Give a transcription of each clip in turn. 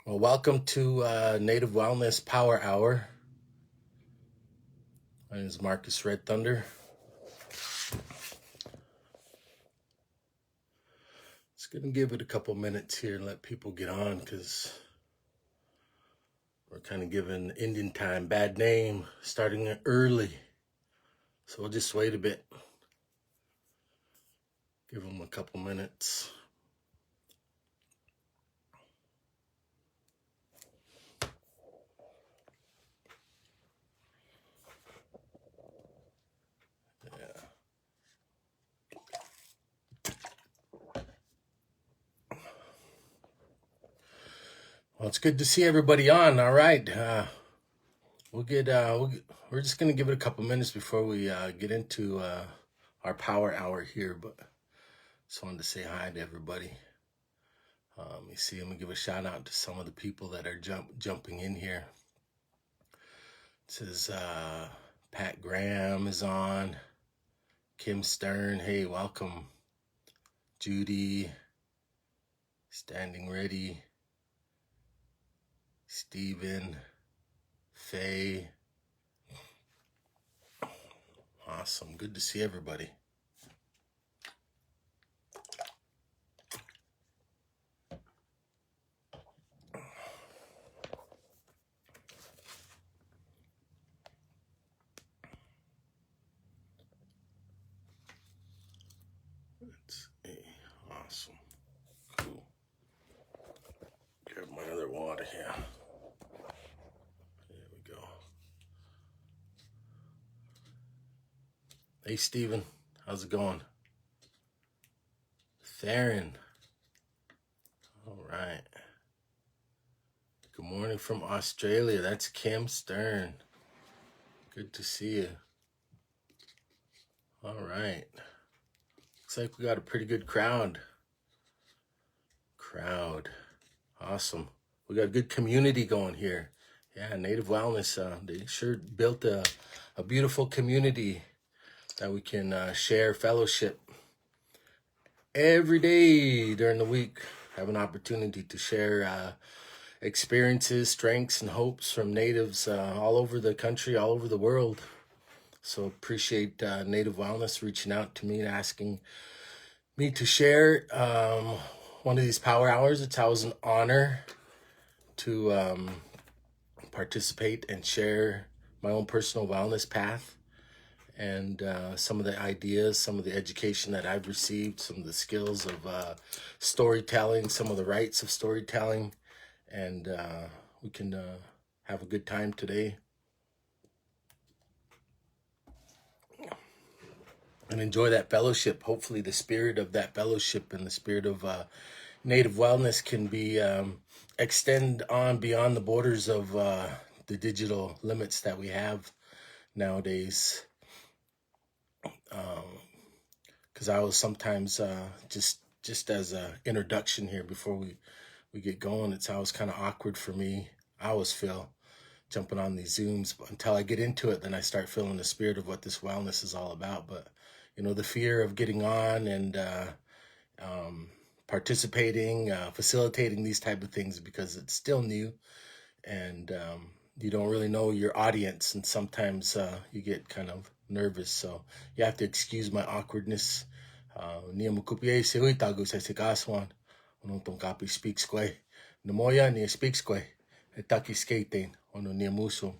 Well, welcome to Native Wellness Power Hour. My name is Marcus Red Thunder. Just going to give it a couple minutes here and let people get on because we're kind of giving Indian time bad name, starting early. So we'll just wait a bit. Give them a couple minutes. Well, it's good to see everybody on. All right. We're just going to give it a couple minutes before we get into our power hour here, but just wanted to say hi to everybody. Let me see. Let me give a shout out to some of the people that are jumping in here. It says Pat Graham is on. Kim Stern, hey, welcome. Judy, standing ready. Steven, Faye. Awesome. Good to see everybody. Let's see. Awesome. Cool. Grab my other water here. There we go. Hey, Steven. How's it going? Theron. All right. Good morning from Australia. That's Kim Stern. Good to see you. All right. Looks like we got a pretty good crowd. Awesome. We got a good community going here. Yeah, Native Wellness. They sure built a beautiful community that we can share fellowship every day during the week. Have an opportunity to share experiences, strengths, and hopes from natives all over the country, all over the world. So appreciate Native Wellness reaching out to me and asking me to share one of these power hours. It's always an honor to participate and share my own personal wellness path and some of the ideas, some of the education that I've received, some of the skills of storytelling, some of the rights of storytelling, and we can have a good time today and enjoy that fellowship. Hopefully the spirit of that fellowship and the spirit of Native Wellness can be extend on beyond the borders of the digital limits that we have nowadays. Because I was sometimes just as an introduction here before we get going, it's always kind of awkward for me. I always feel jumping on these Zooms, but until I get into it, then I start feeling the spirit of what this wellness is all about. But the fear of getting on and participating, facilitating these type of things because it's still new and you don't really know your audience, and sometimes you get kind of nervous. So you have to excuse my awkwardness. Nia mukupie se ui tagu se se kaswan. Ono tong kapi speaks kwe. Namoya nia speaks kwe. E taki skating. Ono nia muso.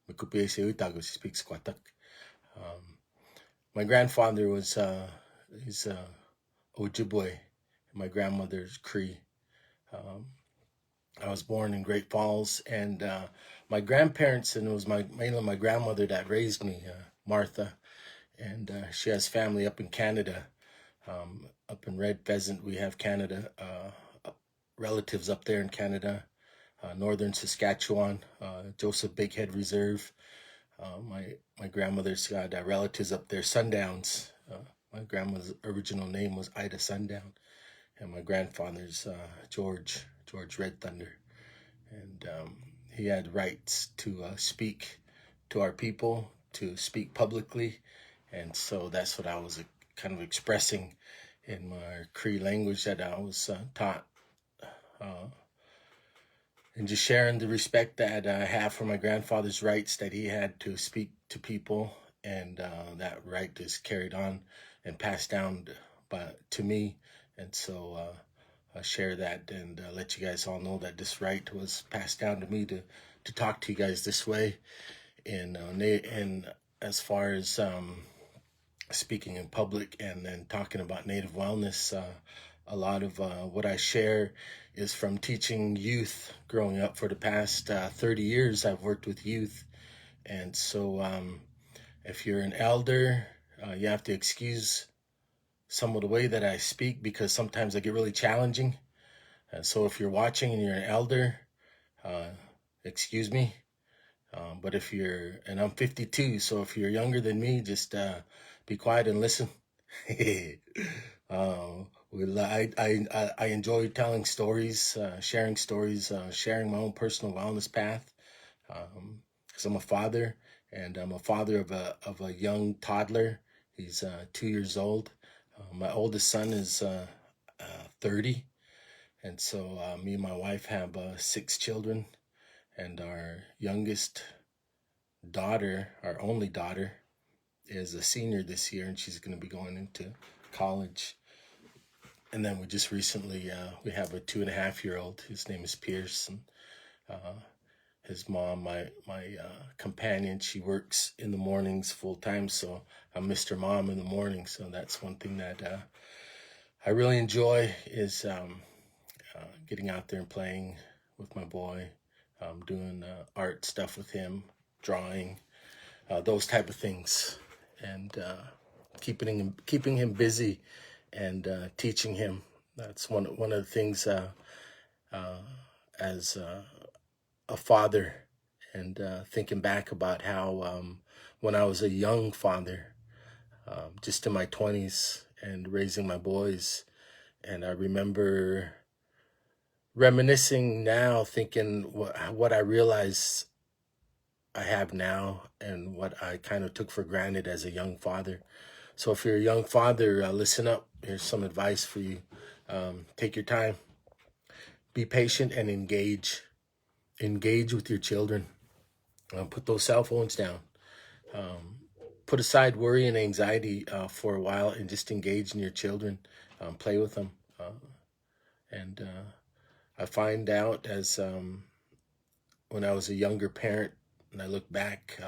Mukupie se ui tagu se speaks kwatak. My grandfather was he's Ojibwe. My grandmother's Cree. I was born in Great Falls, and my grandparents, and it was mainly my grandmother that raised me, Martha, and she has family up in Canada, up in Red Pheasant. We have Canada, relatives up there in Canada, northern Saskatchewan, Joseph Big Head Reserve. My grandmother's got relatives up there, Sundowns. My grandma's original name was Ida Sundown, and my grandfather's George Red Thunder, and he had rights to speak to our people, to speak publicly, and so that's what I was kind of expressing in my Cree language that I was taught, and just sharing the respect that I have for my grandfather's rights that he had to speak to people, and that right is carried on and passed down to me, and so I share that and let you guys all know that this right was passed down to me to talk to you guys this way, and as far as speaking in public and then talking about Native wellness. A lot of what I share is from teaching youth growing up. For the past 30 years, I've worked with youth. And so if you're an elder, you have to excuse some of the way that I speak because sometimes I get really challenging. And so if you're watching and you're an elder, excuse me. But and I'm 52, so if you're younger than me, just be quiet and listen. I enjoy telling stories, sharing stories, sharing my own personal wellness path. Because I'm a father, and I'm a father of a young toddler. He's 2 years old. My oldest son is 30, and so me and my wife have 6 children, and our youngest daughter, our only daughter, is a senior this year, and she's going to be going into college. And then we just recently we have a 2.5-year-old. His name is Pierce, and his mom, my companion, she works in the mornings full time, so I missed her mom in the morning. So that's one thing that I really enjoy is getting out there and playing with my boy, doing art stuff with him, drawing, those type of things, and keeping him busy and teaching him. That's one of the things as a father, and thinking back about how when I was a young father, just in my 20s and raising my boys, and I remember reminiscing now, thinking what I realize I have now and what I kind of took for granted as a young father. So if you're a young father, listen up. Here's some advice for you. Take your time. Be patient and engage. Engage with your children. Put those cell phones down. Put aside worry and anxiety for a while and just engage in your children. Play with them. And I find out as when I was a younger parent and I look back,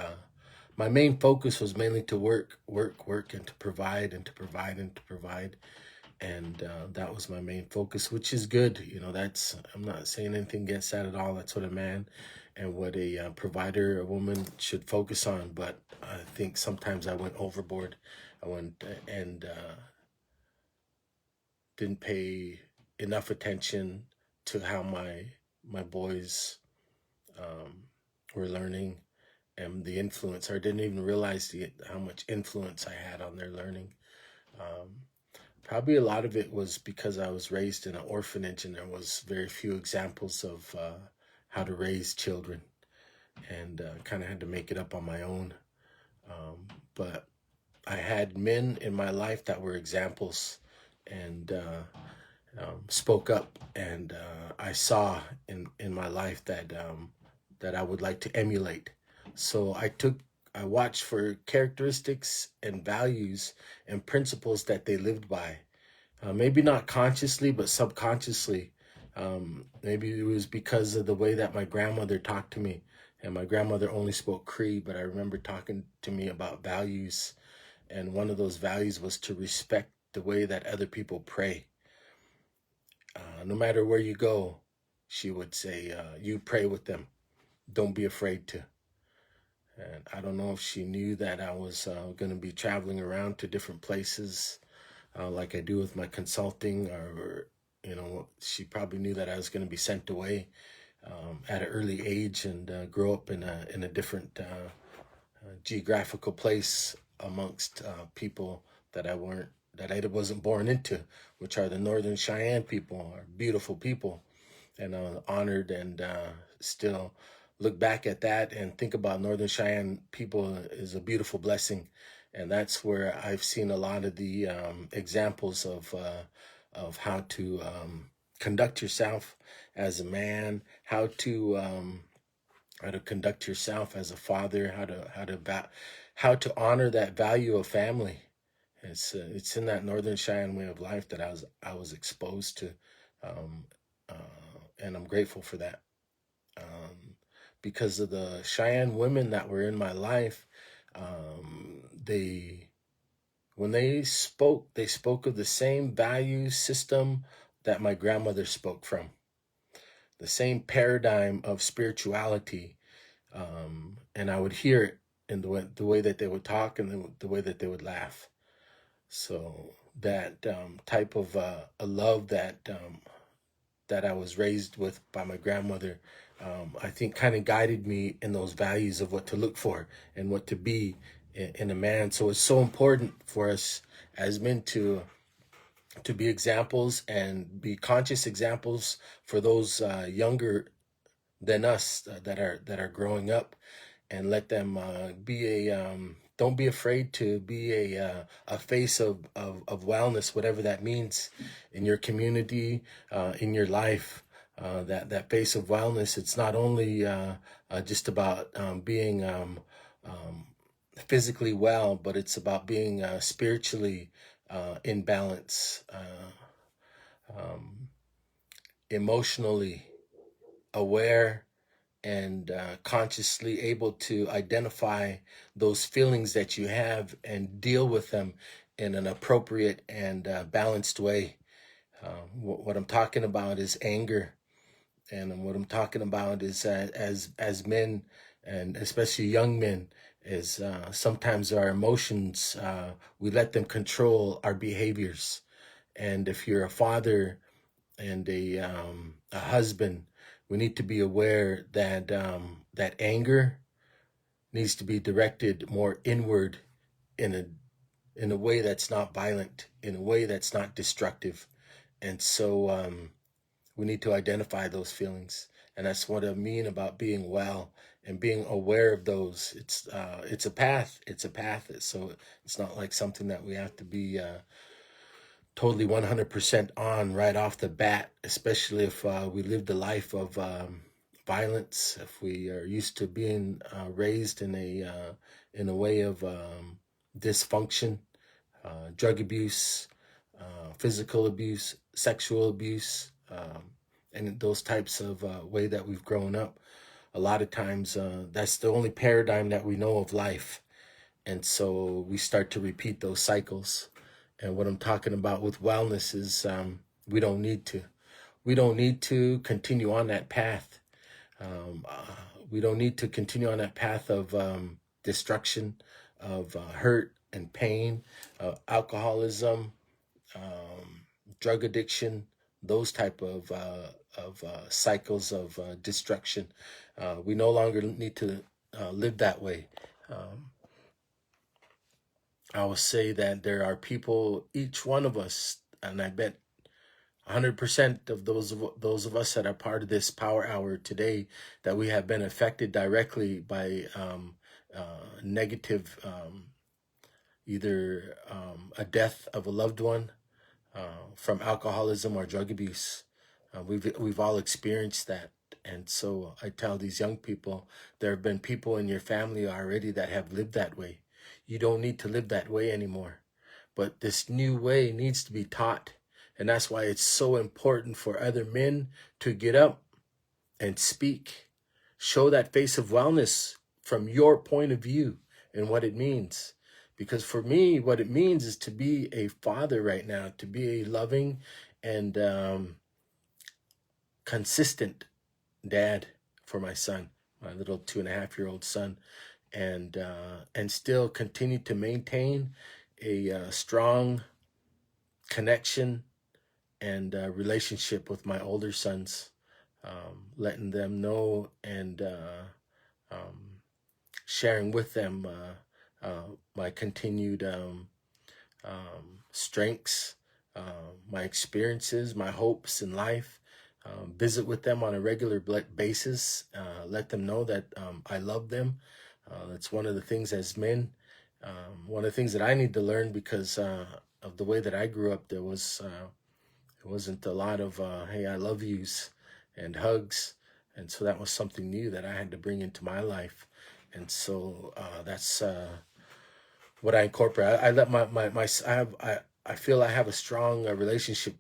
my main focus was mainly to work, and to provide and to provide and to provide. And that was my main focus, which is good. I'm not saying anything against that at all. That's what a man and what a provider, a woman should focus on. But I think sometimes I went overboard. I went and didn't pay enough attention to how my boys were learning and the influence, or didn't even realize how much influence I had on their learning. Probably a lot of it was because I was raised in an orphanage and there was very few examples of how to raise children, and kind of had to make it up on my own. But I had men in my life that were examples and spoke up, and I saw in my life that I would like to emulate. So I watched for characteristics and values and principles that they lived by. Maybe not consciously, but subconsciously. Maybe it was because of the way that my grandmother talked to me. And my grandmother only spoke Cree, but I remember talking to me about values. And one of those values was to respect the way that other people pray. No matter where you go, she would say, you pray with them. Don't be afraid to. And I don't know if she knew that I was going to be traveling around to different places like I do with my consulting, or she probably knew that I was going to be sent away at an early age and grow up in a different geographical place amongst people that I wasn't born into, which are the Northern Cheyenne people, are beautiful people, and honored, and still look back at that and think about Northern Cheyenne people is a beautiful blessing. And that's where I've seen a lot of the examples of how to conduct yourself as a man, how to conduct yourself as a father, how to honor that value of family. It's in that Northern Cheyenne way of life that I was exposed to, um, and I'm grateful for that. Because of the Cheyenne women that were in my life, they when they spoke of the same value system that my grandmother spoke from, the same paradigm of spirituality, and I would hear it in the way that they would talk and the way that they would laugh. So that type of a love that I was raised with by my grandmother, I think kind of guided me in those values of what to look for and what to be in a man. So it's so important for us as men to be examples and be conscious examples for those younger than us that are growing up, and let them be a don't be afraid to be a face of wellness, whatever that means in your community, in your life. That face of wellness, it's not only just about being physically well, but it's about being spiritually in balance, emotionally aware, and consciously able to identify those feelings that you have and deal with them in an appropriate and balanced way. What I'm talking about is anger, and what I'm talking about is as men, and especially young men, is sometimes our emotions, we let them control our behaviors. And if you're a father and a husband, we need to be aware that that anger needs to be directed more inward, in a way that's not violent, in a way that's not destructive. And so we need to identify those feelings, and that's what I mean about being well and being aware of those. It's a path. It's a path. So it's not like something that we have to be totally 100% on right off the bat, especially if we lived a life of violence, if we are used to being raised in a way of dysfunction, drug abuse, physical abuse, sexual abuse, and those types of way that we've grown up. A lot of times, that's the only paradigm that we know of life. And so we start to repeat those cycles. And what I'm talking about with wellness is we don't need to. We don't need to continue on that path. We don't need to continue on that path of destruction, of hurt and pain, alcoholism, drug addiction, those type of cycles of destruction. We no longer need to live that way. I will say that there are people, each one of us, and I bet 100% of those of us that are part of this power hour today, that we have been affected directly by negative, either a death of a loved one from alcoholism or drug abuse. We've all experienced that. And so I tell these young people, there have been people in your family already that have lived that way. You don't need to live that way anymore. But this new way needs to be taught. And that's why it's so important for other men to get up and speak. Show that face of wellness from your point of view and what it means. Because for me, what it means is to be a father right now, to be a loving and consistent dad for my son, my little 2.5-year-old son, and still continue to maintain a strong connection and relationship with my older sons, letting them know and sharing with them my continued strengths, my experiences, my hopes in life. Visit with them on a regular basis. Let them know that I love them. It's one of the things as men One of the things that I need to learn because of the way that I grew up, it wasn't a lot of hey, I love yous and hugs, and so that was something new that I had to bring into my life, and so that's what I incorporate. I let my I feel I have a strong relationship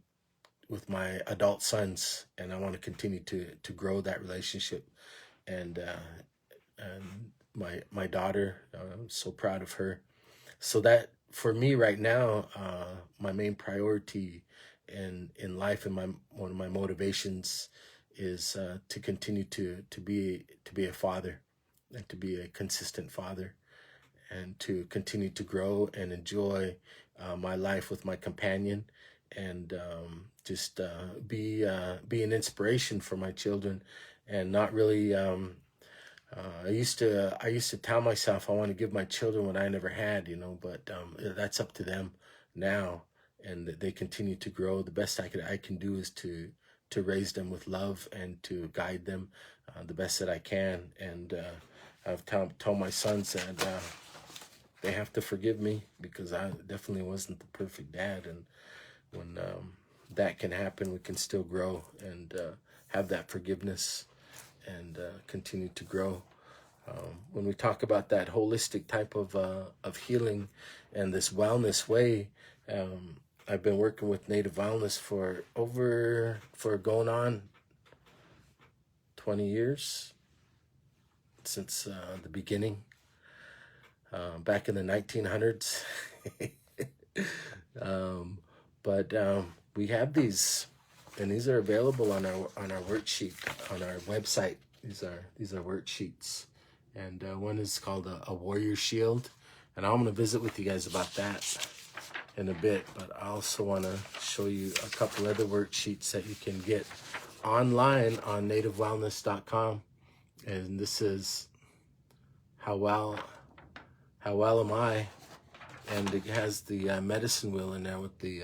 with my adult sons, and I want to continue to grow that relationship. And my daughter, I'm so proud of her. So that for me right now, my main priority in life and my one of my motivations is to continue to be a father and to be a consistent father and to continue to grow and enjoy my life with my companion and just be an inspiration for my children and not really I used to tell myself I want to give my children what I never had, but that's up to them now, and they continue to grow. The best I can do is to raise them with love and to guide them the best that I can. And I've told my sons that they have to forgive me because I definitely wasn't the perfect dad. And when that can happen, we can still grow and have that forgiveness and continue to grow. When we talk about that holistic type of healing and this wellness way, I've been working with Native Wellness for going on 20 years since the beginning, back in the 1900s. But we have these, and these are available on our worksheet on our website. These are worksheets. And one is called a warrior shield, and I'm going to visit with you guys about that in a bit. But I also want to show you a couple other worksheets that you can get online on nativewellness.com. And this is how well am I, and it has the medicine wheel in there with the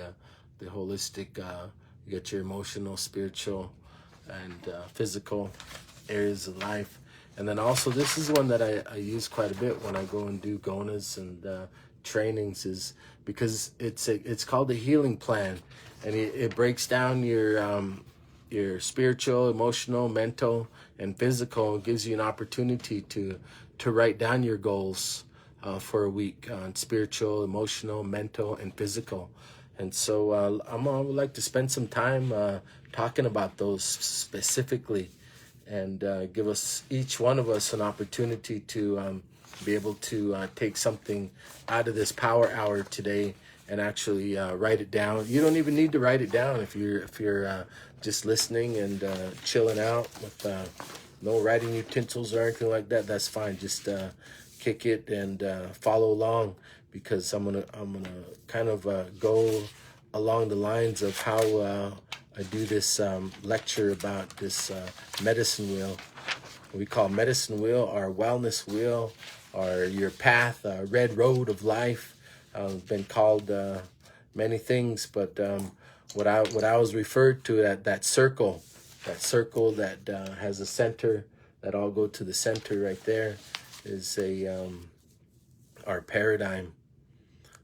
holistic. You get your emotional, spiritual, and physical areas of life. And then also, this is one that I use quite a bit when I go and do gonas and trainings, is because it's called the healing plan, and it breaks down your spiritual, emotional, mental, and physical. It gives you an opportunity to write down your goals for a week on spiritual, emotional, mental, and physical. And so I would like to spend some time talking about those specifically, and give us, each one of us, an opportunity to be able to take something out of this power hour today and actually write it down. You don't even need to write it down if you're just listening and chilling out with no writing utensils or anything like that. That's fine. Just kick it and follow along, because I'm gonna kind of go along the lines of how I do this lecture about this medicine wheel. We call medicine wheel our wellness wheel, or your path, red road of life. Been called many things, but what I was referred to, that circle that has a center, that all go to the center right there, is our paradigm.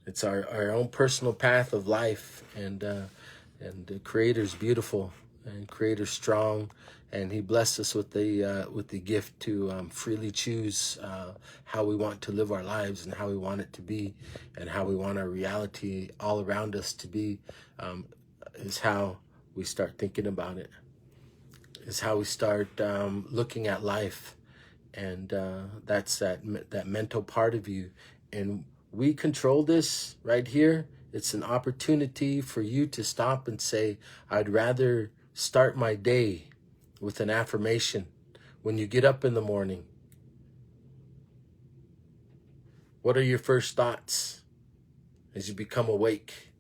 It's our own personal path of life, and the Creator's beautiful and Creator's strong, and He blessed us with the gift to freely choose how we want to live our lives and how we want it to be, and how we want our reality all around us to be. Is how we start thinking about it. Is how we start looking at life, and that's that mental part of you, and we control this right here. It's an opportunity for you to stop and say, I'd rather start my day with an affirmation. When you get up in the morning, what are your first thoughts as you become awake?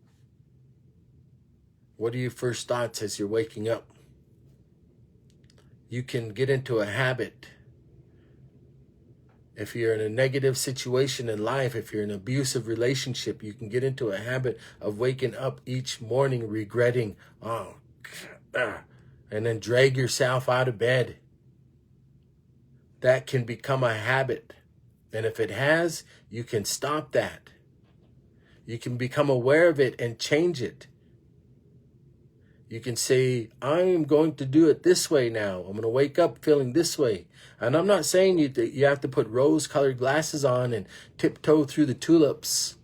What are your first thoughts as you're waking up? You can get into a habit. If you're in a negative situation in life, if you're in an abusive relationship, you can get into a habit of waking up each morning regretting, and then drag yourself out of bed. That can become a habit. And if it has, you can stop that. You can become aware of it and change it. You can say, I'm going to do it this way now. I'm going to wake up feeling this way. And I'm not saying you have to put rose-colored glasses on and tiptoe through the tulips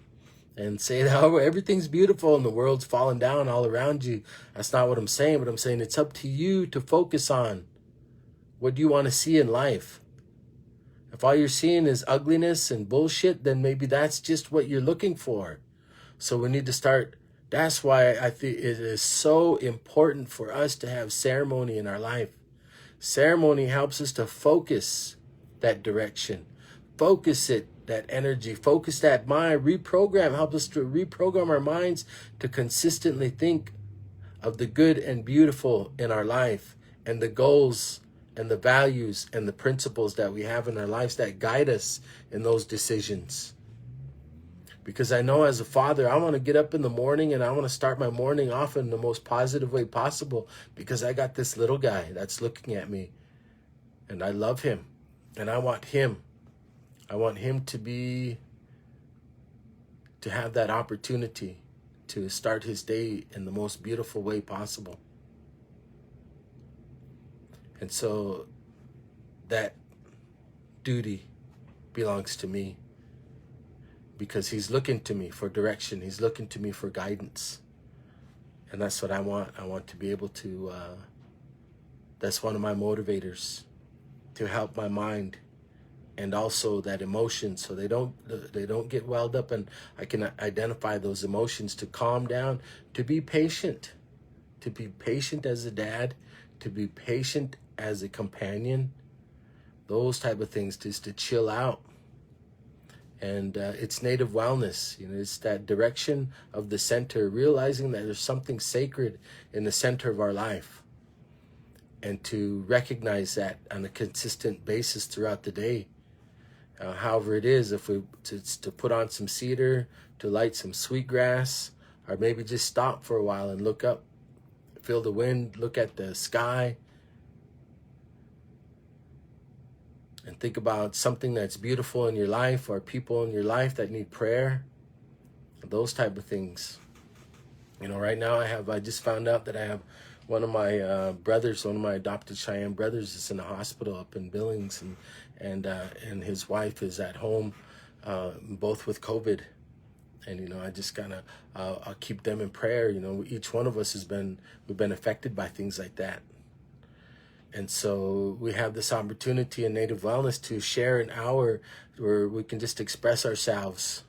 and say that, oh, everything's beautiful and the world's falling down all around you. That's not what I'm saying, but I'm saying it's up to you to focus on what do you want to see in life. If all you're seeing is ugliness and bullshit, then maybe that's just what you're looking for. So we need to start. That's why I think it is so important for us to have ceremony in our life. Ceremony helps us to focus that direction, focus it, that energy, focus that mind, reprogram, help us to reprogram our minds to consistently think of the good and beautiful in our life and the goals and the values and the principles that we have in our lives that guide us in those decisions. Because I know as a father, I want to get up in the morning and I want to start my morning off in the most positive way possible because I got this little guy that's looking at me and I love him and I want him. I want him to have that opportunity to start his day in the most beautiful way possible. And so that duty belongs to me. Because he's looking to me for direction. He's looking to me for guidance. And that's what I want. I want to be able to, that's one of my motivators, to help my mind and also that emotion so they don't get welled up, and I can identify those emotions, to calm down, to be patient as a dad, to be patient as a companion, those type of things, just to chill out. And it's native wellness. It's that direction of the center, realizing that there's something sacred in the center of our life, and to recognize that on a consistent basis throughout the day. However it is, if we to put on some cedar, to light some sweetgrass, or maybe just stop for a while and look up, feel the wind, look at the sky, and think about something that's beautiful in your life or people in your life that need prayer, those type of things. Right now I just found out that I have one of my brothers, one of my adopted Cheyenne brothers is in the hospital up in Billings, and his wife is at home, both with COVID. And, I just kind of, I'll keep them in prayer. Each one of us we've been affected by things like that. And so we have this opportunity in Native Wellness to share an hour where we can just express ourselves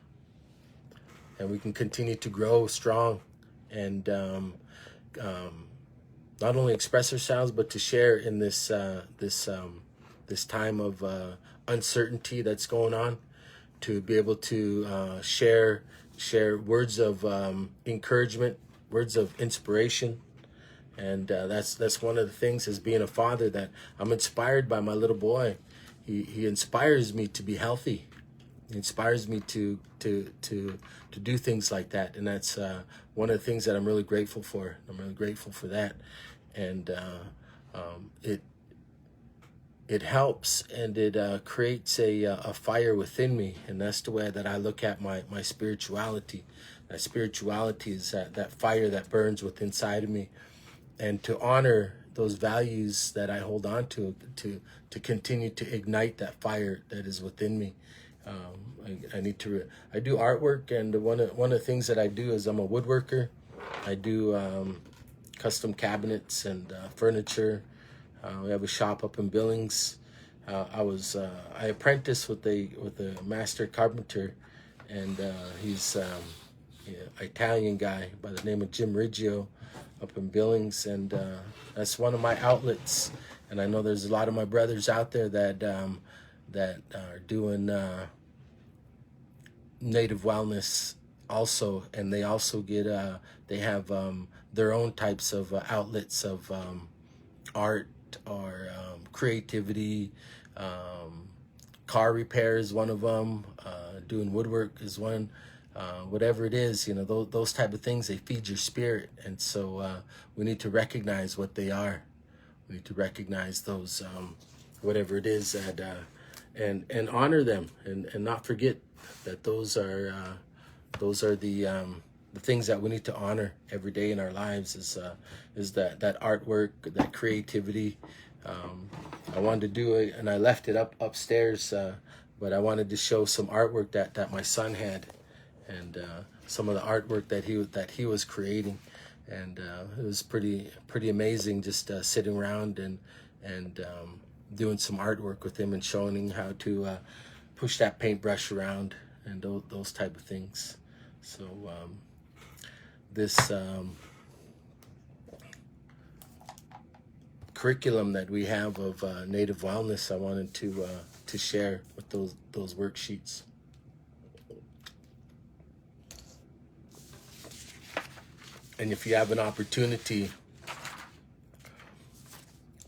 and we can continue to grow strong and not only express ourselves, but to share in this time of uncertainty that's going on, to be able to share words of encouragement, words of inspiration. And that's one of the things as being a father, that I'm inspired by my little boy. He inspires me to be healthy. He inspires me to do things like that. And that's one of the things that I'm really grateful for. I'm really grateful for that. And it helps, and it creates a fire within me. And that's the way that I look at my spirituality. My spirituality is that fire that burns within inside of me. And to honor those values that I hold on to continue to ignite that fire that is within me. I do artwork, and one of the things that I do is I'm a woodworker. I do custom cabinets and furniture. We have a shop up in Billings. I apprenticed with a master carpenter, and he's Italian guy by the name of Jim Riggio, up in Billings, and that's one of my outlets. And I know there's a lot of my brothers out there that are doing native wellness also, and they also get they have their own types of outlets of art or creativity. Car repair is one of them. Doing woodwork is one. Whatever it is, those type of things, they feed your spirit. And so we need to recognize what they are. We need to recognize those, whatever it is and honor them, and not forget that those are the things that we need to honor every day in our lives, is that artwork, that creativity. I wanted to do it, and I left it upstairs, but I wanted to show some artwork that my son had, and some of the artwork that he was creating, and it was pretty amazing, just sitting around and doing some artwork with him and showing him how to push that paintbrush around and those type of things. So this curriculum that we have of Native Wellness, I wanted to share with those worksheets. And if you have an opportunity,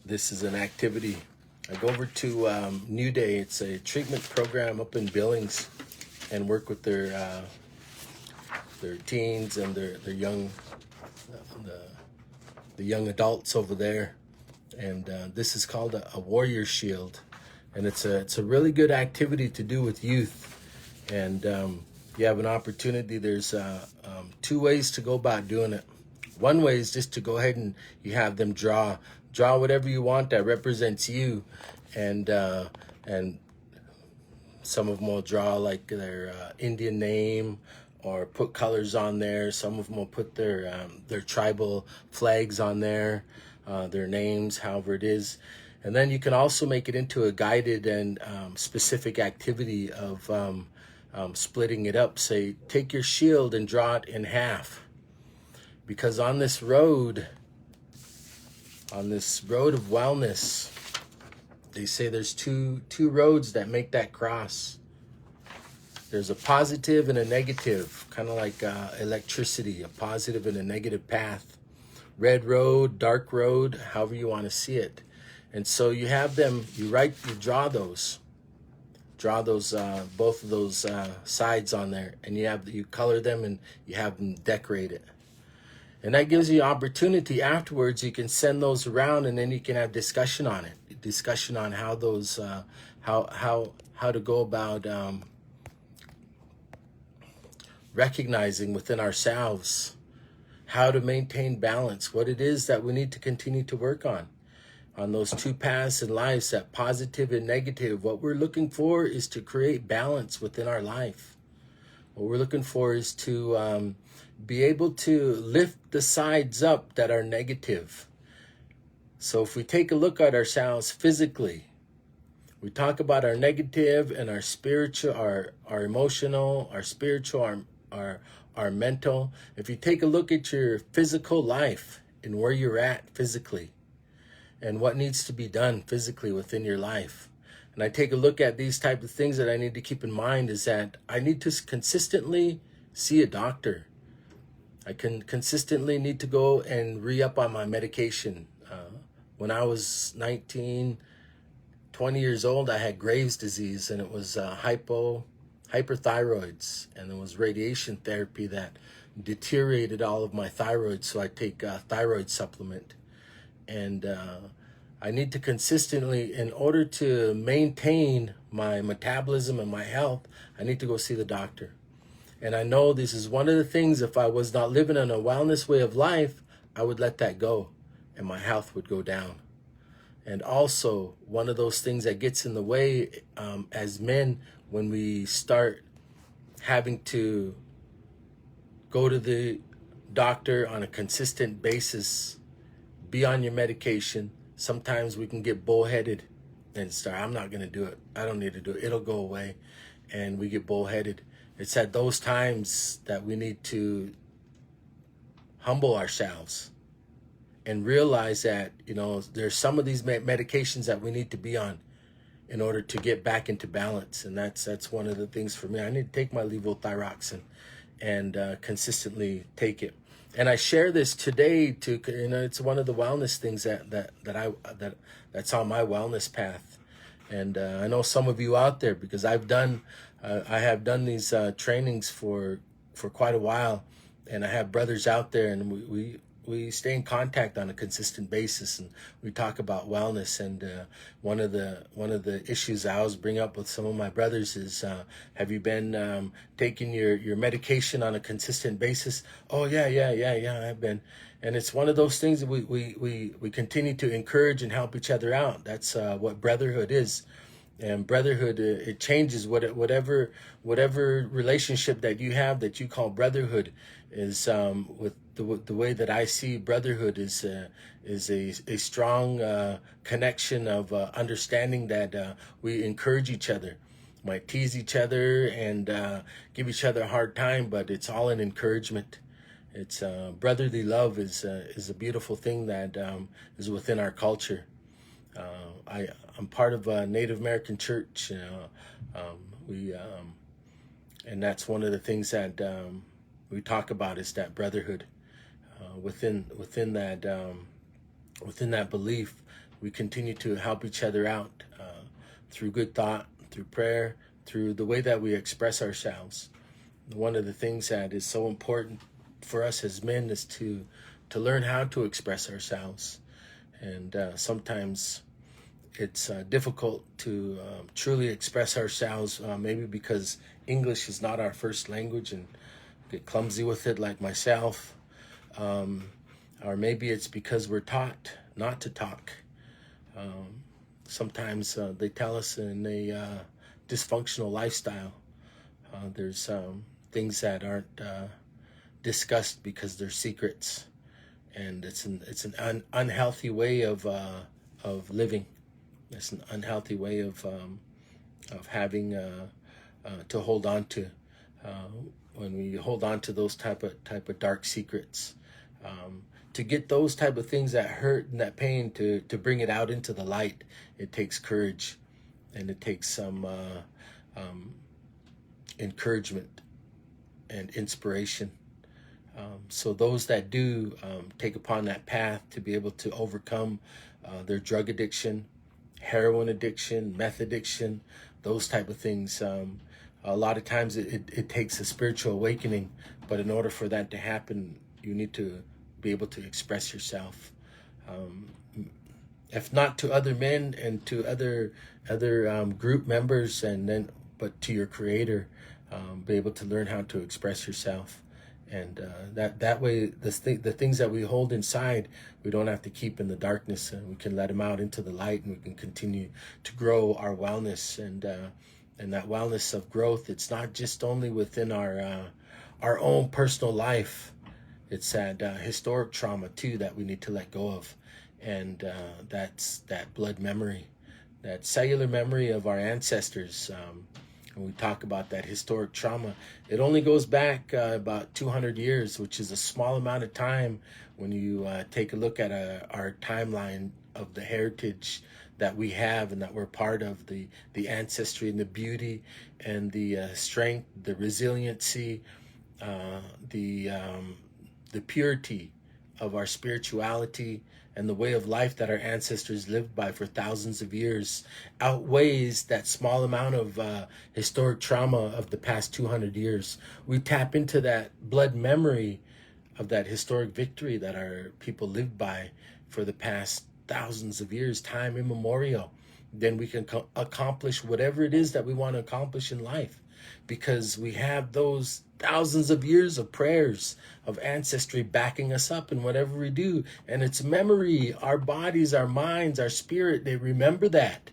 this is an activity. I go over to New Day. It's a treatment program up in Billings, and work with their teens and their young the young adults over there. And this is called a warrior shield, and it's a really good activity to do with youth. And you have an opportunity. There's two ways to go about doing it. One way is just to go ahead and you have them draw whatever you want that represents you, and some of them will draw like their Indian name, or put colors on there. Some of them will put their tribal flags on there, their names, however it is. And then you can also make it into a guided and specific activity of splitting it up. Say, take your shield and draw it in half. Because on this road of wellness, they say there's two roads that make that cross. There's a positive and a negative, kind of like electricity, a positive and a negative path. Red road, dark road, however you want to see it. And so you have them, you draw those, both of those sides on there, and you color them and you have them decorate it. And that gives you opportunity afterwards. You can send those around, and then you can have discussion on it. Discussion on how those, how to go about recognizing within ourselves how to maintain balance, what it is that we need to continue to work on those two paths in life, that positive and negative. What we're looking for is to create balance within our life. What we're looking for is to be able to lift the sides up that are negative. So if we take a look at ourselves physically, we talk about our negative and our spiritual, our emotional, our spiritual, our mental. If you take a look at your physical life and where you're at physically and what needs to be done physically within your life, and I take a look at these type of things that I need to keep in mind, is that I need to consistently see a doctor. I can consistently need to go and re-up on my medication. When I was 19, 20 years old, I had Graves' disease, and it was hyperthyroids, and there was radiation therapy that deteriorated all of my thyroid, so I take a thyroid supplement. And I need to consistently, in order to maintain my metabolism and my health, I need to go see the doctor. And I know this is one of the things, if I was not living in a wellness way of life, I would let that go and my health would go down. And also, one of those things that gets in the way as men, when we start having to go to the doctor on a consistent basis, be on your medication, sometimes we can get bullheaded and start, I'm not going to do it. I don't need to do it. It'll go away. And we get bullheaded. It's at those times that we need to humble ourselves and realize that, there's some of these medications that we need to be on in order to get back into balance. And that's one of the things for me. I need to take my levothyroxine and consistently take it. And I share this today to, it's one of the wellness things that's on my wellness path. And I know some of you out there, because I have done these trainings for quite a while, and I have brothers out there, and we stay in contact on a consistent basis, and we talk about wellness. And one of the issues I always bring up with some of my brothers is, have you been taking your medication on a consistent basis? Oh yeah, I've been. And it's one of those things that we continue to encourage and help each other out. That's what brotherhood is. And brotherhood, it changes whatever relationship that you have that you call brotherhood is, with the way that I see brotherhood is a strong connection of understanding that we encourage each other, might tease each other and give each other a hard time, but it's all an encouragement. It's brotherly love is a beautiful thing that is within our culture. I'm part of a Native American church. And that's one of the things that we talk about is that brotherhood. Within that belief, we continue to help each other out through good thought, through prayer, through the way that we express ourselves. One of the things that is so important for us as men is to learn how to express ourselves. And sometimes it's difficult to truly express ourselves, maybe because English is not our first language and get clumsy with it like myself. Or maybe it's because we're taught not to talk. Sometimes they tell us in a dysfunctional lifestyle, there's things that aren't discussed because they're secrets. And it's an unhealthy way of living. It's an unhealthy way of having to hold on to. When we hold on to those type of dark secrets, to get those type of things that hurt and that pain, to bring it out into the light, it takes courage, and it takes some encouragement and inspiration. So those that do take upon that path to be able to overcome their drug addiction, heroin addiction, meth addiction, those type of things, a lot of times it takes a spiritual awakening. But in order for that to happen, you need to be able to express yourself, if not to other men and to other group members, but to your Creator. Be able to learn how to express yourself. And that way, the things that we hold inside, we don't have to keep in the darkness, and we can let them out into the light, and we can continue to grow our wellness. And that wellness of growth, it's not just only within our own personal life. It's that historic trauma too that we need to let go of, and that's that blood memory, that cellular memory of our ancestors. When we talk about that historic trauma, it only goes back about 200 years, which is a small amount of time when you take a look at our timeline of the heritage that we have and that we're part of, the ancestry and the beauty and the strength, the resiliency, the purity of our spirituality and the way of life that our ancestors lived by for thousands of years outweighs that small amount of historic trauma of the past 200 years. We tap into that blood memory of that historic victory that our people lived by for the past thousands of years, time immemorial. Then we can accomplish whatever it is that we want to accomplish in life, because we have those thousands of years of prayers of ancestry backing us up in whatever we do. And it's memory, our bodies, our minds, our spirit, they remember that.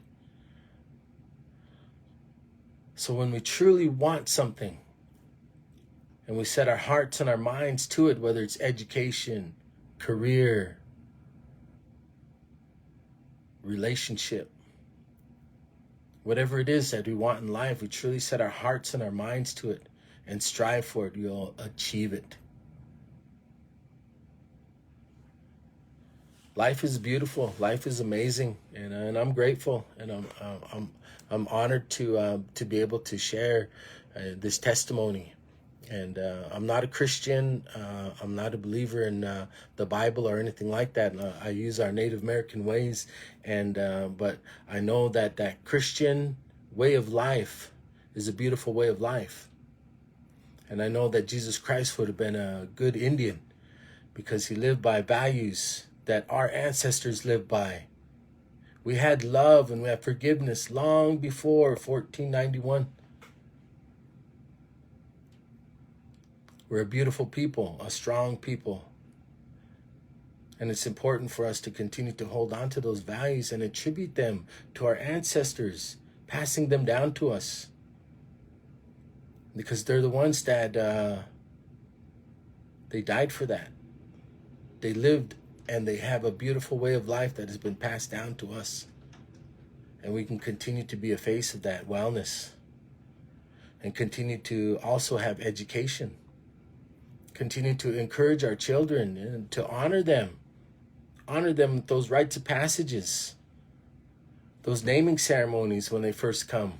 So when we truly want something and we set our hearts and our minds to it, whether it's education, career, relationship, whatever it is that we want in life, we truly set our hearts and our minds to it and strive for it, you'll achieve it. Life is beautiful. Life is amazing, and I'm grateful, and I'm honored to be able to share this testimony. And I'm not a Christian. I'm not a believer in the Bible or anything like that. I use our Native American ways, but I know that Christian way of life is a beautiful way of life. And I know that Jesus Christ would have been a good Indian, because he lived by values that our ancestors lived by. We had love and we had forgiveness long before 1491. We're a beautiful people, a strong people. And it's important for us to continue to hold on to those values and attribute them to our ancestors, passing them down to us. Because they're the ones that they died for that. They lived and they have a beautiful way of life that has been passed down to us. And we can continue to be a face of that wellness. And continue to also have education. Continue to encourage our children and to honor them. Honor them with those rites of passages. Those naming ceremonies when they first come.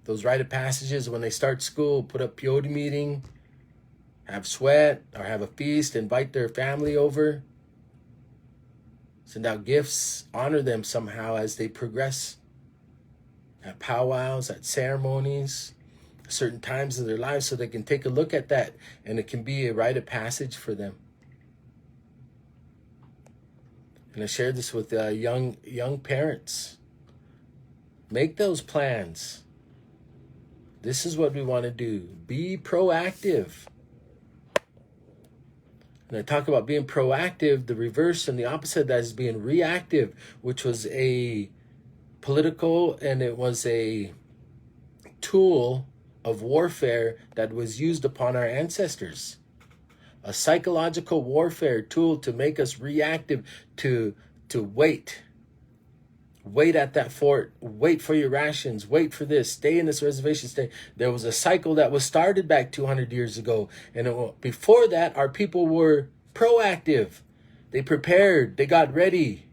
Those rite of passages when they start school, put up peyote meeting, have sweat or have a feast, invite their family over. Send out gifts, honor them somehow as they progress at powwows, at ceremonies, certain times of their lives, so they can take a look at that and it can be a rite of passage for them. And I shared this with young parents. Make those plans. This is what we want to do. Be proactive. And I talk about being proactive, the reverse and the opposite of that is being reactive, which was a political and it was a tool of warfare that was used upon our ancestors. A psychological warfare tool to make us reactive, to wait. Wait at that fort. Wait for your rations. Wait for this. Stay in this reservation. Stay. There was a cycle that was started back 200 years ago. And before that, our people were proactive. They prepared. They got ready.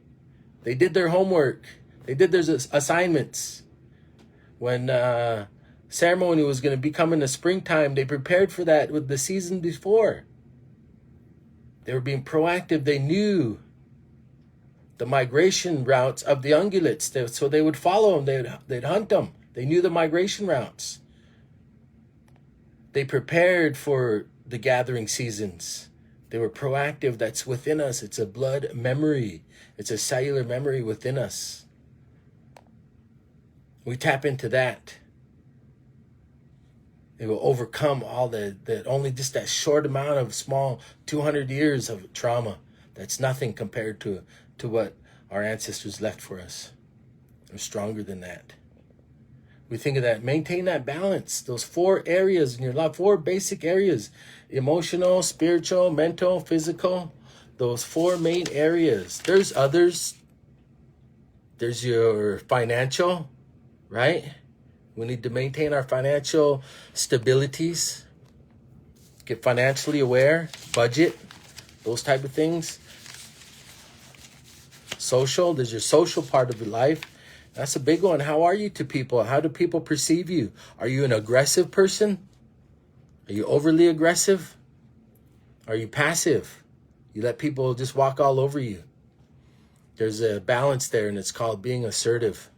They did their homework. They did their assignments. When ceremony was going to become in the springtime, they prepared for that with the season before. They were being proactive. They knew the migration routes of the ungulates, so they would follow them. They'd hunt them. They knew the migration routes. They prepared for the gathering seasons. They were proactive. That's within us. It's a blood memory. It's a cellular memory within us. We tap into that. It will overcome all that only just that short amount of small 200 years of trauma. That's nothing compared to what our ancestors left for us. They're stronger than that. We think of that. Maintain that balance. Those 4 areas in your life, 4 basic areas. Emotional, spiritual, mental, physical. Those 4 main areas. There's others. There's your financial, right? We need to maintain our financial stabilities. Get financially aware. Budget. Those type of things. Social. There's your social part of your life. That's a big one. How are you to people? How do people perceive you? Are you an aggressive person? Are you overly aggressive? Are you passive? You let people just walk all over you. There's a balance there, and it's called being assertive.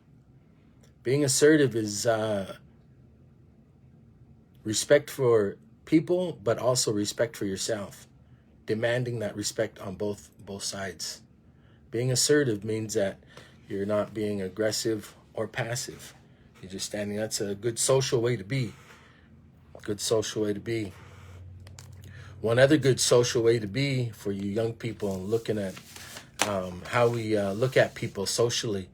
Being assertive is respect for people, but also respect for yourself. Demanding that respect on both sides. Being assertive means that you're not being aggressive or passive. You're just standing. That's a good social way to be. Good social way to be. One other good social way to be for you young people looking at how we look at people socially.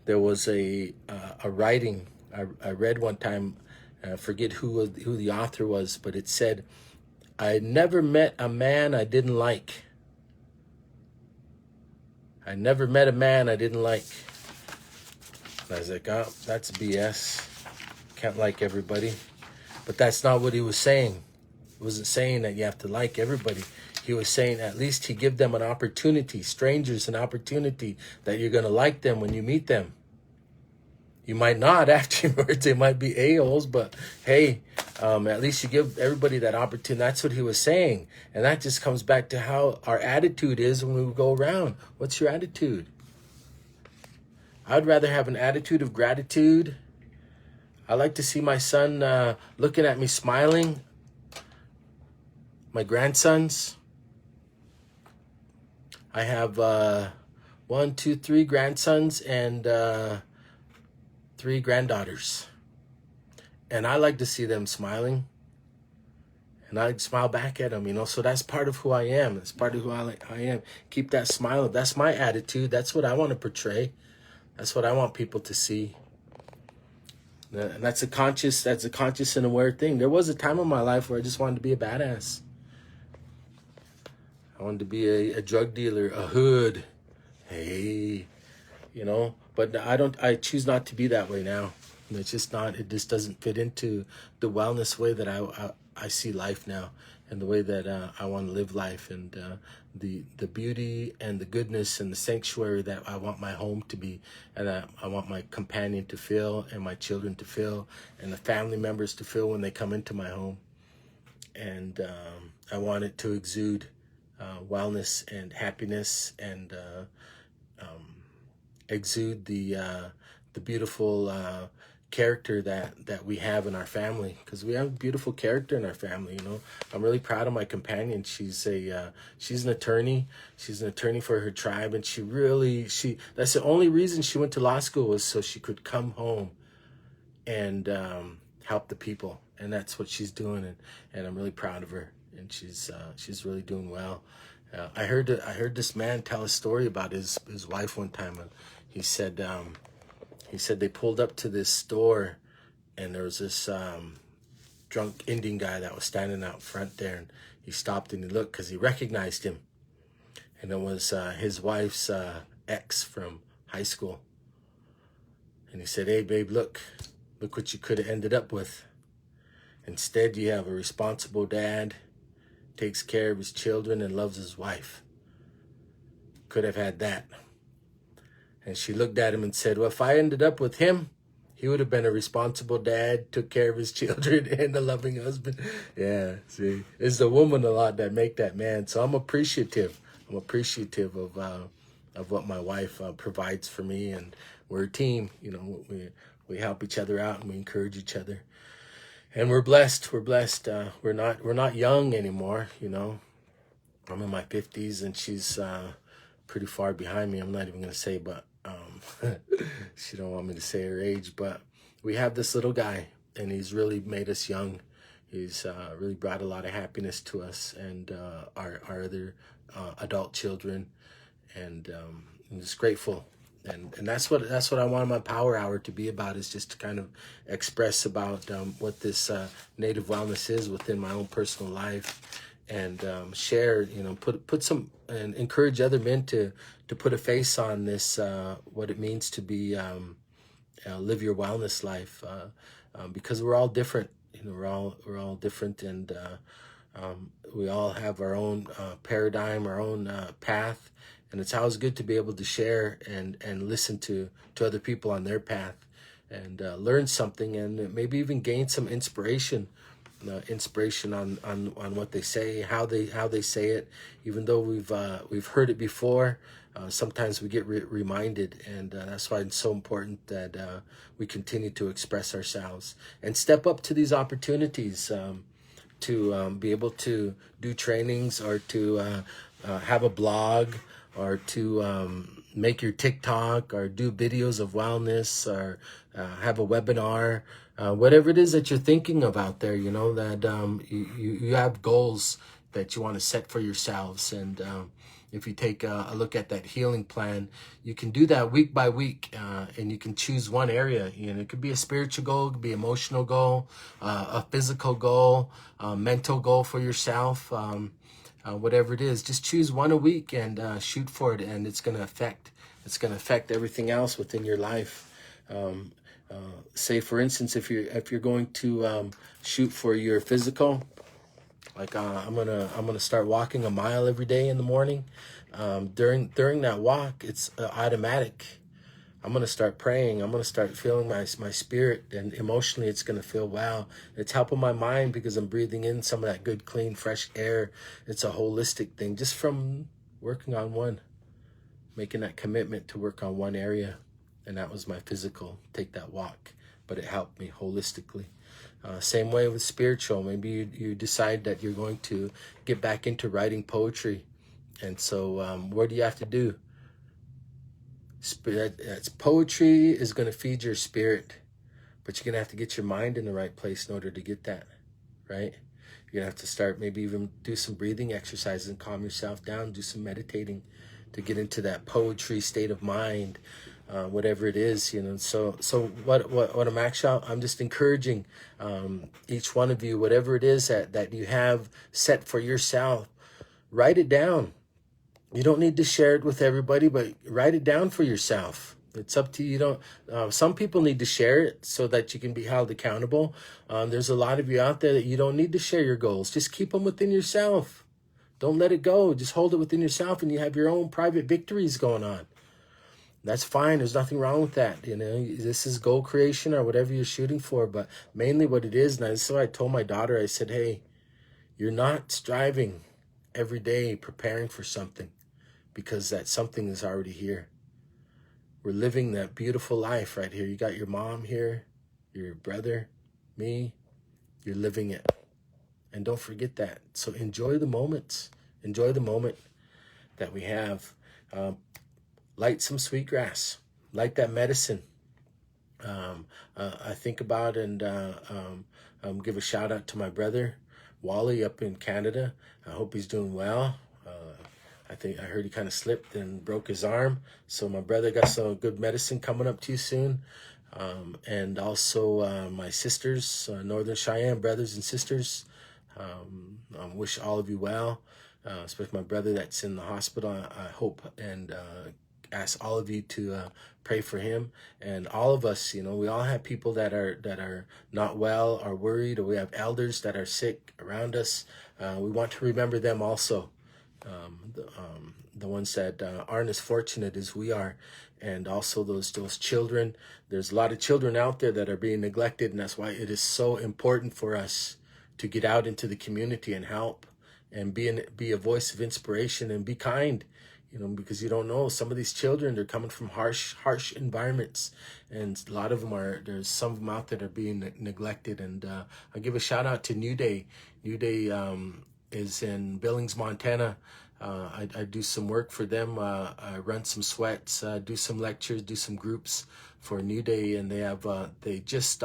There was a writing I read one time. I forget who the author was, but it said, "I never met a man I didn't like. I never met a man I didn't like." I was like, oh, that's BS. Can't like everybody. But that's not what he was saying. He wasn't saying that you have to like everybody. He was saying at least he give them an opportunity, strangers an opportunity, that you're going to like them when you meet them. You might not afterwards. They might be a-holes, but hey, at least you give everybody that opportunity. That's what he was saying. And that just comes back to how our attitude is when we go around. What's your attitude? I'd rather have an attitude of gratitude. I like to see my son looking at me smiling. My grandsons. I have 3 grandsons and 3 granddaughters. And I like to see them smiling. And I smile back at them, So that's part of who I am. It's part of who I am. Keep that smile. That's my attitude. That's what I want to portray. That's what I want people to see. And that's a conscious and aware thing. There was a time in my life where I just wanted to be a badass. I wanted to be a drug dealer, a hood. Hey, But I choose not to be that way now. It's just not. It just doesn't fit into the wellness way that I see life now, and the way that I want to live life, and the beauty and the goodness and the sanctuary that I want my home to be, and I want my companion to feel, and my children to feel, and the family members to feel when they come into my home. And I want it to exude wellness and happiness, and exude the beautiful character that we have in our family, because we have beautiful character in our family. I'm really proud of my companion. She's an attorney. She's an attorney for her tribe, and that's the only reason she went to law school, was so she could come home and help the people. And that's what she's doing, and I'm really proud of her, and she's really doing well. I heard this man tell a story about his wife one time, and he said they pulled up to this store, and there was this drunk Indian guy that was standing out front there, and he stopped and he looked because he recognized him, and it was his wife's ex from high school. And he said, "Hey babe, look what you could have ended up with. Instead, you have a responsible dad, takes care of his children and loves his wife. Could have had that." And she looked at him and said, "Well, if I ended up with him, he would have been a responsible dad, took care of his children, and a loving husband." Yeah, see, it's the woman a lot that make that man. So I'm appreciative. Of what my wife provides for me, and we're a team. We help each other out, and we encourage each other. And we're blessed. We're blessed. We're not young anymore. I'm in my 50s, and she's pretty far behind me. I'm not even gonna say, but she don't want me to say her age. But we have this little guy, and he's really made us young. He's really brought a lot of happiness to us and our other adult children, and I'm just grateful. And that's what I want my power hour to be about, is just to kind of express about what this native wellness is within my own personal life, and share, put some, and encourage other men to put a face on this, what it means to be live your wellness life, because we're all different. We're all different, and we all have our own paradigm, our own path. And it's always good to be able to share and listen to other people on their path, and learn something, and maybe even gain some inspiration on what they say, how they say it. Even though we've heard it before, sometimes we get reminded, and that's why it's so important that we continue to express ourselves and step up to these opportunities, to be able to do trainings, or to have a blog, or to make your TikTok, or do videos of wellness, or have a webinar, whatever it is that you're thinking of out there, that you have goals that you want to set for yourselves. And if you take a look at that healing plan, you can do that week by week, and you can choose one area. It could be a spiritual goal, it could be an emotional goal, a physical goal, a mental goal for yourself. Whatever it is, just choose one a week and shoot for it, and it's going to affect everything else within your life. Say, for instance, if you're going to shoot for your physical, like I'm gonna start walking a mile every day in the morning. During that walk, it's automatic. I'm going to start praying. I'm going to start feeling my spirit, and emotionally it's going to feel wow. It's helping my mind because I'm breathing in some of that good, clean, fresh air. It's a holistic thing, just from working on making that commitment to work on one area. And that was my physical, take that walk. But it helped me holistically. Same way with spiritual. Maybe you decide that you're going to get back into writing poetry. And so what do you have to do? That's poetry is going to feed your spirit, but you're going to have to get your mind in the right place in order to get that, right? You're going to have to start, maybe even do some breathing exercises and calm yourself down, do some meditating to get into that poetry state of mind, whatever it is, you know. So what I'm actually, I'm just encouraging each one of you, whatever it is that you have set for yourself, write it down. You don't need to share it with everybody, but write it down for yourself. It's up to you. Some people need to share it so that you can be held accountable. There's a lot of you out there that you don't need to share your goals. Just keep them within yourself. Don't let it go. Just hold it within yourself, and you have your own private victories going on. That's fine. There's nothing wrong with that. You know, this is goal creation or whatever you're shooting for. But mainly what it is, and this is what I told my daughter. I said, hey, you're not striving every day preparing for something, because that something is already here. We're living that beautiful life right here. You got your mom here, your brother, me. You're living it. And don't forget that. So enjoy the moments. Enjoy the moment that we have. Light some sweetgrass. Light that medicine. I think about and give a shout out to my brother, Wally, up in Canada. I hope he's doing well. I heard he kind of slipped and broke his arm. So my brother got some good medicine coming up to you soon. And also my sisters, Northern Cheyenne brothers and sisters. I wish all of you well, especially my brother that's in the hospital. I hope and ask all of you to pray for him, and all of us. You know, we all have people that are not well, are worried, or we have elders that are sick around us. We want to remember them also. The ones that aren't as fortunate as we are, and also those children. There's a lot of children out there that are being neglected, and that's why it is so important for us to get out into the community and help and be a voice of inspiration and be kind, you know, because you don't know, some of these children, they're coming from harsh environments, and a lot of them there's some of them out there that are being neglected. And I give a shout out to New Day. New Day is in Billings, Montana. I do some work for them. I run some sweats, do some lectures, do some groups for New Day, and they just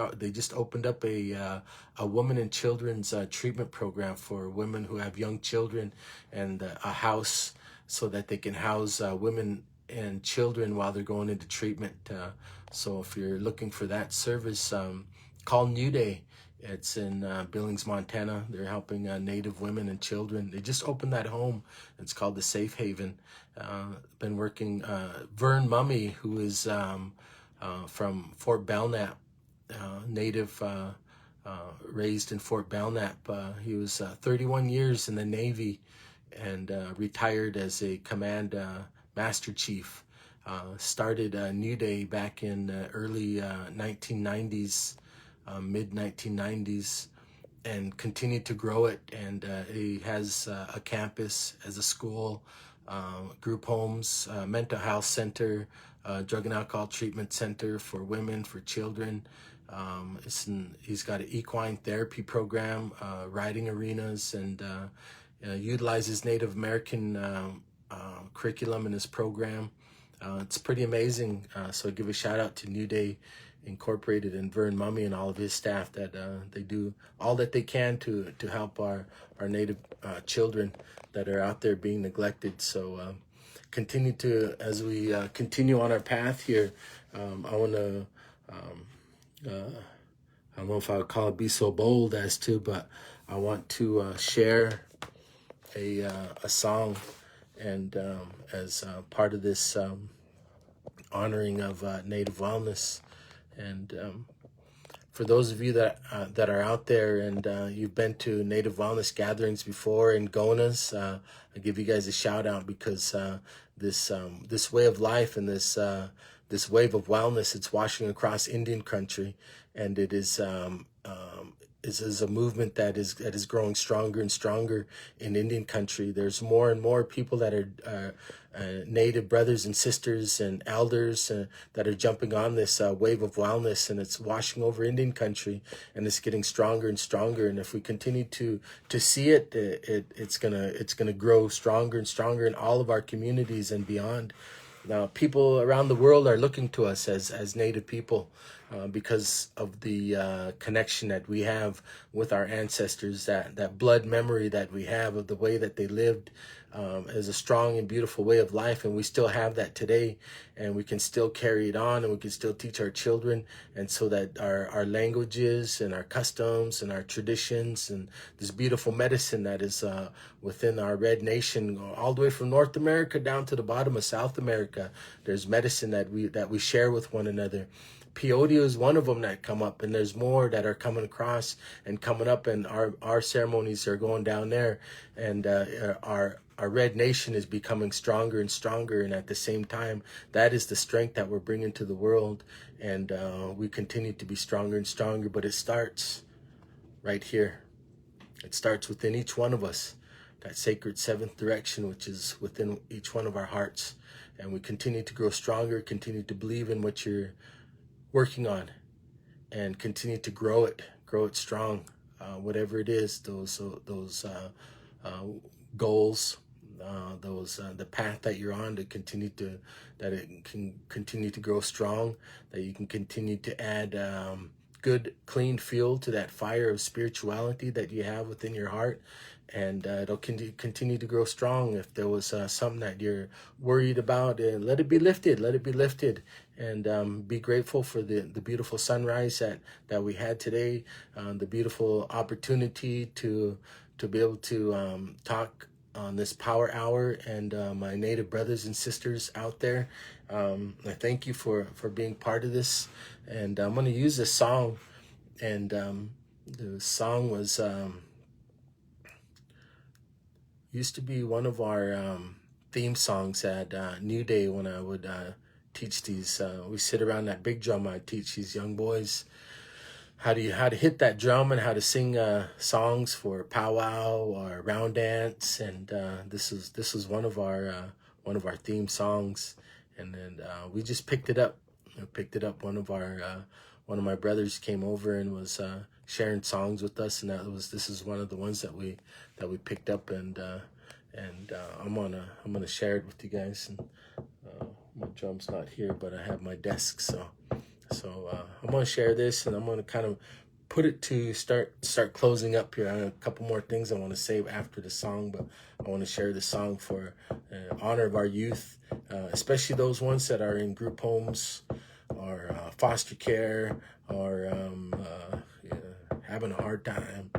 opened up a woman and children's treatment program for women who have young children, and a house so that they can house women and children while they're going into treatment. So if you're looking for that service, call New Day. It's in Billings, Montana. They're helping Native women and children. They just opened that home. It's called the Safe Haven. Been working. Vern Mummy, who is from Fort Belknap, Native, raised in Fort Belknap. He was 31 years in the Navy and retired as a command master chief. Started New Day back in early 1990s. Mid 1990s, and continued to grow it. And he has a campus as a school, group homes, mental health center, drug and alcohol treatment center for women, for children. He's got an equine therapy program, riding arenas, and utilizes Native American curriculum in his program. It's pretty amazing. So I give a shout out to New Day Incorporated and Vern Mummy and all of his staff that they do all that they can to help our Native children that are out there being neglected. So continue to, as we continue on our path here, I want to, I don't know if I would call it be so bold as to, but I want to share a song, and as part of this honoring of Native wellness. And for those of you that are out there and you've been to Native wellness gatherings before in Gonas, I give you guys a shout out, because this way of life and this this wave of wellness. It's washing across Indian country, and it is a movement that is growing stronger and stronger in Indian country. There's more and more people that are Native brothers and sisters and elders that are jumping on this wave of wellness, and it's washing over Indian country, and it's getting stronger and stronger. And if we continue to see it, it's gonna grow stronger and stronger in all of our communities and beyond. Now, people around the world are looking to us as Native people because of the connection that we have with our ancestors, that blood memory that we have of the way that they lived as a strong and beautiful way of life. And we still have that today, and we can still carry it on, and we can still teach our children, and so that our languages and our customs and our traditions and this beautiful medicine that is within our red nation, all the way from North America down to the bottom of South America, there's medicine that we share with one another. Peyote is one of them that come up, and there's more that are coming across and coming up, and our ceremonies are going down there, and our red nation is becoming stronger and stronger. And at the same time, that is the strength that we're bringing to the world, and we continue to be stronger and stronger. But it starts right here. It starts within each one of us, that sacred seventh direction, which is within each one of our hearts. And we continue to grow stronger, continue to believe in what you're working on, and continue to grow it strong, whatever it is, those goals, the path that you're on, that it can continue to grow strong, that you can continue to add good, clean fuel to that fire of spirituality that you have within your heart. And it'll continue to grow strong. If there was something that you're worried about, let it be lifted. Let it be lifted. And be grateful for the beautiful sunrise that we had today, the beautiful opportunity to be able to talk on this power hour, and my Native brothers and sisters out there. I thank you for being part of this. And I'm going to use this song. And the song was... used to be one of our theme songs at New Day when I would teach these. We sit around that big drum. I teach these young boys how to hit that drum and how to sing songs for powwow or round dance. And this is one of our theme songs. And then we just picked it up. One of my brothers came over and was sharing songs with us, and this is one of the ones that we picked up, and I'm gonna share it with you guys. And my drum's not here, but I have my desk, so I'm gonna share this, and I'm gonna kind of put it to start closing up here. I have a couple more things I want to say after the song, but I want to share the song for honor of our youth, especially those ones that are in group homes or foster care, or having a hard time.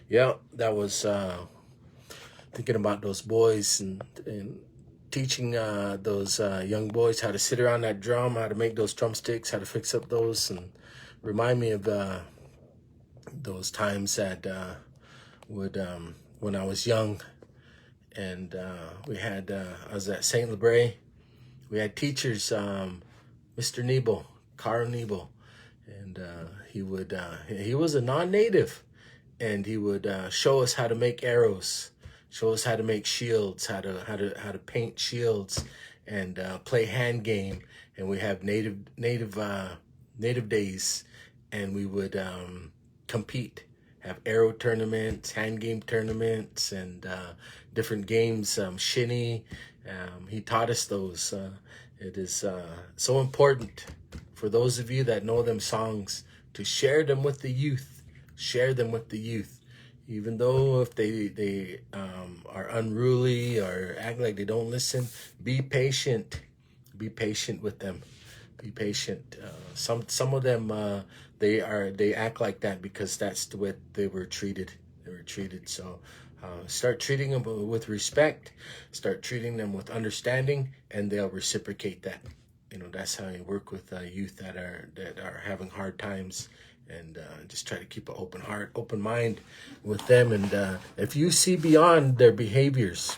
Yeah, that was thinking about those boys and teaching those young boys how to sit around that drum, how to make those drumsticks, how to fix up those, and remind me of those times that when I was young, and I was at St. Lebray. We had teachers, Mr. Nebo, Carl Nebo, and he was a non-native, and he would show us how to make arrows, show us how to make shields, how to paint shields, and play hand game. And we have native days, and we would compete, have arrow tournaments, hand game tournaments, and different games, shinny. He taught us those. It is so important for those of you that know them songs to share them with the youth. Share them with the youth. Even though if they are unruly or act like they don't listen, be patient. Be patient with them. Be patient. Some of them they act like that because that's the way they were treated. They were treated. So start treating them with respect. Start treating them with understanding, and they'll reciprocate that. That's how you work with youth that are having hard times, and just try to keep an open heart, open mind with them. And if you see beyond their behaviors,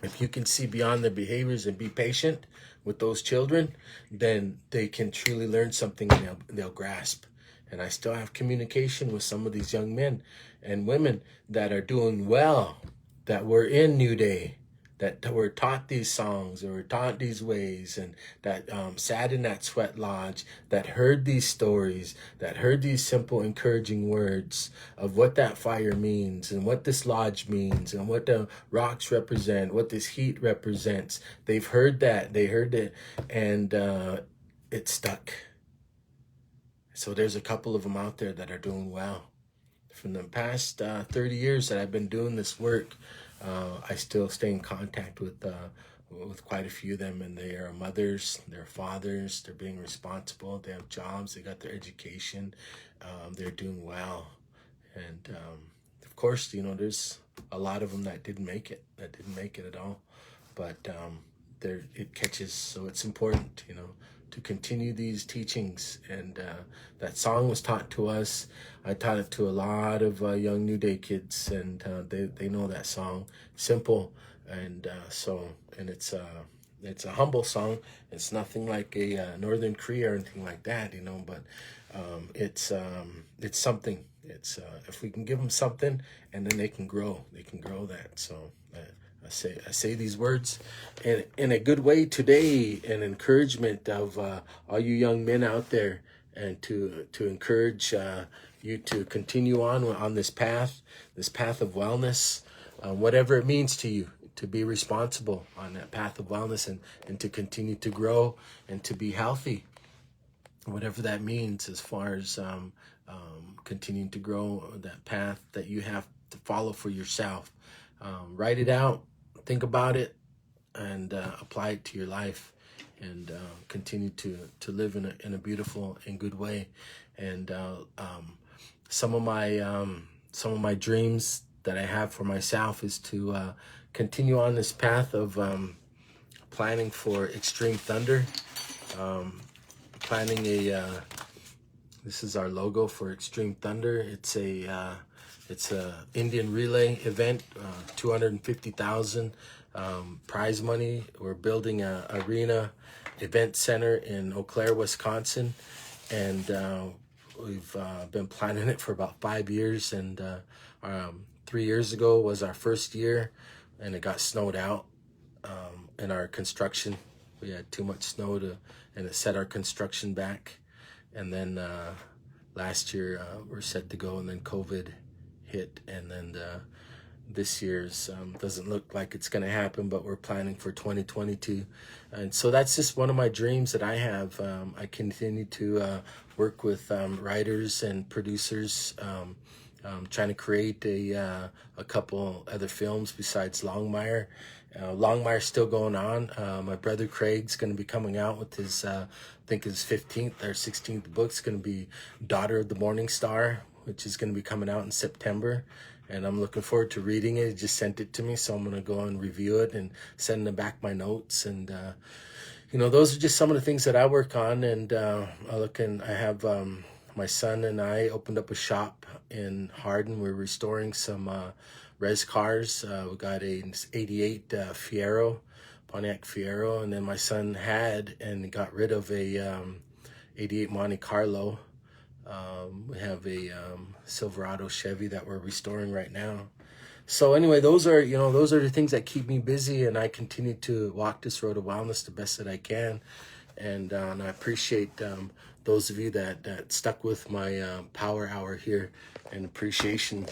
if you can see beyond their behaviors and be patient with those children, then they can truly learn something, and they'll grasp. And I still have communication with some of these young men and women that are doing well, that were in New Day, that were taught these songs, or were taught these ways, and that sat in that sweat lodge, that heard these stories, that heard these simple, encouraging words of what that fire means, and what this lodge means, and what the rocks represent, what this heat represents. They've heard that. They heard it, and it stuck. So there's a couple of them out there that are doing well. From the past 30 years that I've been doing this work, I still stay in contact with quite a few of them, and they are mothers, they're fathers, they're being responsible, they have jobs, they got their education, they're doing well. And of course, there's a lot of them that didn't make it at all. But it catches, so it's important, to continue these teachings. And that song was taught to us. I taught it to a lot of young New Day kids, and they know that song. Simple, and it's a humble song. It's nothing like a Northern Cree or anything like that, but it's something. It's if we can give them something, and then they can grow that. So I say these words in a good way today, an encouragement of all you young men out there, and to encourage you to continue on this path of wellness, whatever it means to you, to be responsible on that path of wellness, and to continue to grow and to be healthy, whatever that means, as far as continuing to grow that path that you have to follow for yourself. Write it out, think about it, and apply it to your life, and continue to live in a beautiful and good way. And some of my dreams that I have for myself is to continue on this path of planning for Extreme Thunder, planning this is our logo for Extreme Thunder. It's a Indian relay event, 250,000 prize money. We're building a arena event center in Eau Claire, Wisconsin, and we've been planning it for about 5 years. And 3 years ago was our first year, and it got snowed out in our construction. We had too much snow and it set our construction back. And then last year we're set to go, and then COVID hit, and then this year's doesn't look like it's going to happen, but we're planning for 2022. And so that's just one of my dreams that I have. I continue to work with writers and producers, trying to create a couple other films besides Longmire. Longmire's still going on. My brother Craig's going to be coming out with his, I think his 15th or 16th book. It's going to be Daughter of the Morning Star, which is going to be coming out in September. And I'm looking forward to reading it. He just sent it to me, so I'm going to go and review it and send them back my notes. And, those are just some of the things that I work on. And I have my son and I opened up a shop in Hardin. We're restoring some res cars. We got a 88 Fiero, Pontiac Fiero, and then my son had and got rid of a 88 Monte Carlo. We have a Silverado Chevy that we're restoring right now. So anyway, those are the things that keep me busy, and I continue to walk this road of wellness the best that I can. And I appreciate those of you that stuck with my power hour here, and appreciation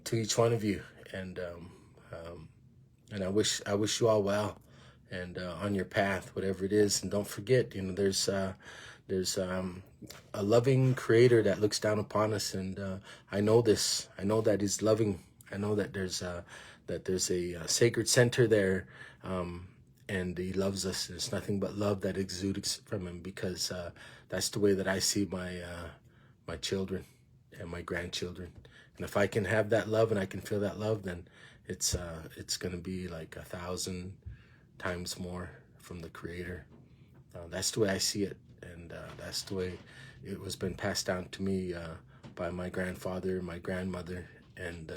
to each one of you. And I wish you all well, and on your path, whatever it is. And don't forget, there's a loving Creator that looks down upon us, and I know this. I know that He's loving. I know that there's a sacred center there, and He loves us. There's nothing but love that exudes from Him, because that's the way that I see my children and my grandchildren. And if I can have that love and I can feel that love, then it's going to be like 1,000 times more from the Creator. That's the way I see it, and that's the way it was been passed down to me by my grandfather, my grandmother, and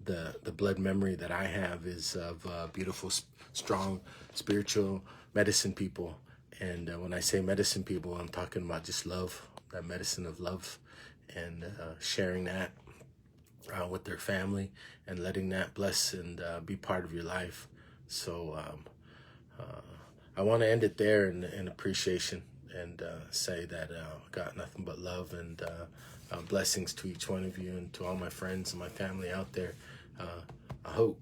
the blood memory that I have is of beautiful, strong, spiritual medicine people. And when I say medicine people, I'm talking about just love, that medicine of love, and sharing that with their family, and letting that bless and be part of your life. So I want to end it there in appreciation, and say that got nothing but love and blessings to each one of you, and to all my friends and my family out there. I hope